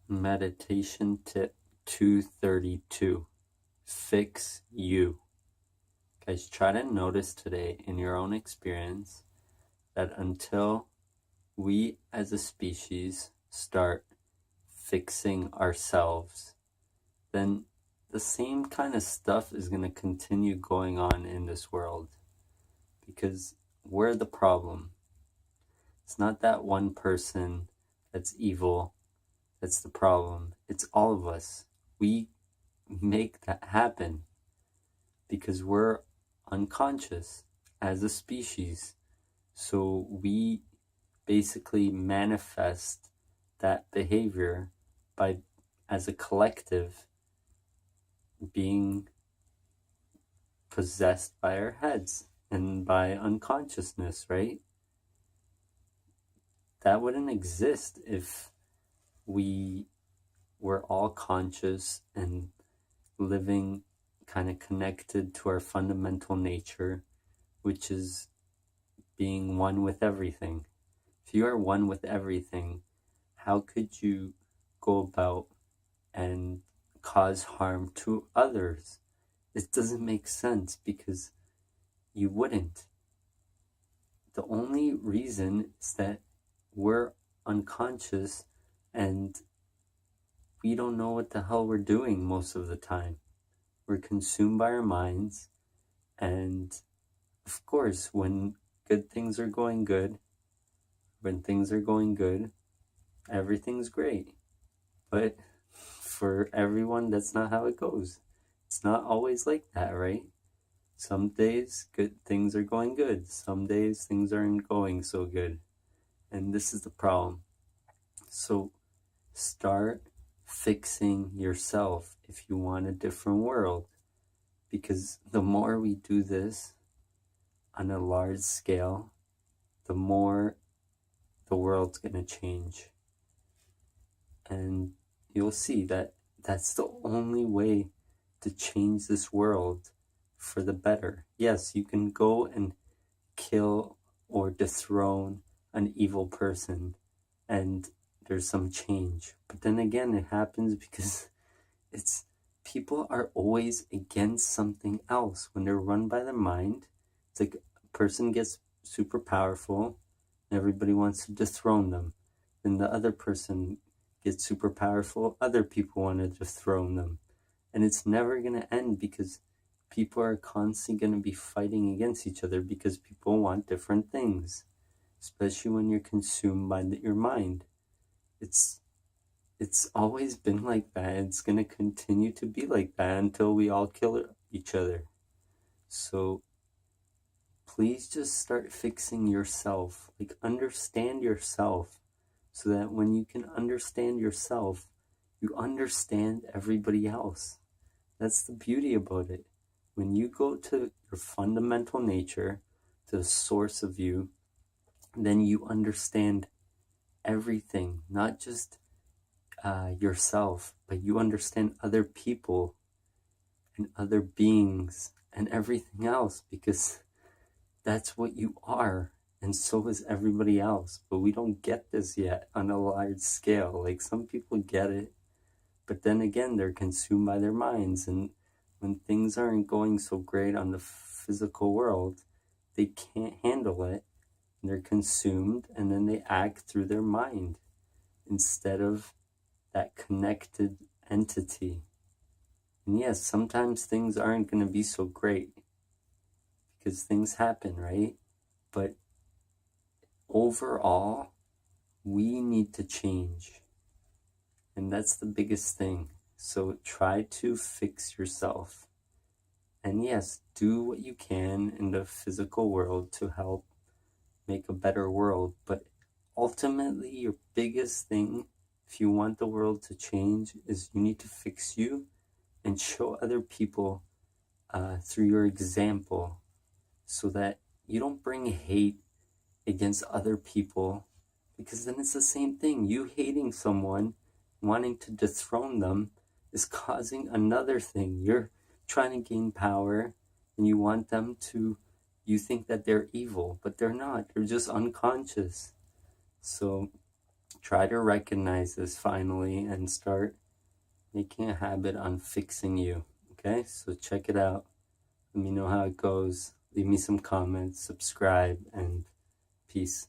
Meditation tip 232. Fix you. Guys, try to notice today in your own experience that until we as a species start fixing ourselves, then the same kind of stuff is going to continue going on in this world, because we're the problem. It's not that one person that's evil that's the problem. It's all of us. We make that happen because we're unconscious as a species. So we basically manifest that behavior by, as a collective, being possessed by our heads and by unconsciousness, right? That wouldn't exist if we were all conscious and living kind of connected to our fundamental nature, which is being one with everything. If you are one with everything, how could you go about and cause harm to others? It doesn't make sense, because you wouldn't. The only reason is that we're unconscious and we don't know what the hell we're doing most of the time. We're consumed by our minds, and of course, when things are going good, everything's great. But for everyone, that's not how it goes. It's not always like that, right? Some days good things are going good. Some days things aren't going so good. And this is the problem. So start fixing yourself if you want a different world. Because the more we do this on a large scale, the more the world's going to change. And you'll see that that's the only way to change this world for the better. Yes, you can go and kill or dethrone an evil person and there's some change. But then again, it happens because people are always against something else. When they're run by their mind, it's like a person gets super powerful and everybody wants to dethrone them. Then the other person gets super powerful, other people want to dethrone them. And it's never going to end, because people are constantly going to be fighting against each other because people want different things, especially when you're consumed by your mind. It's always been like that. It's going to continue to be like that until we all kill each other. So please just start fixing yourself. Like, understand yourself, so that when you can understand yourself, you understand everybody else. That's the beauty about it. When you go to your fundamental nature, to the source of you, then you understand everything, not just yourself, but you understand other people and other beings and everything else, because that's what you are, and so is everybody else. But we don't get this yet on a large scale. Like, some people get it, but then again, they're consumed by their minds, and when things aren't going so great on the physical world, they can't handle it, and they're consumed, and then they act through their mind instead of that connected entity. And yes, sometimes things aren't going to be so great, because things happen, right? But overall, we need to change. And that's the biggest thing. So try to fix yourself. And yes, do what you can in the physical world to help make a better world. But ultimately, your biggest thing, if you want the world to change, is you need to fix you and show other people through your example, so that you don't bring hate against other people, because then it's the same thing. You hating someone, wanting to dethrone them, is causing another thing. You're trying to gain power and you want them to, you think that they're evil, but they're not. They're just unconscious. So try to recognize this finally and start making a habit on fixing you. Okay, so check it out. Let me know how it goes. Leave me some comments, subscribe, and peace.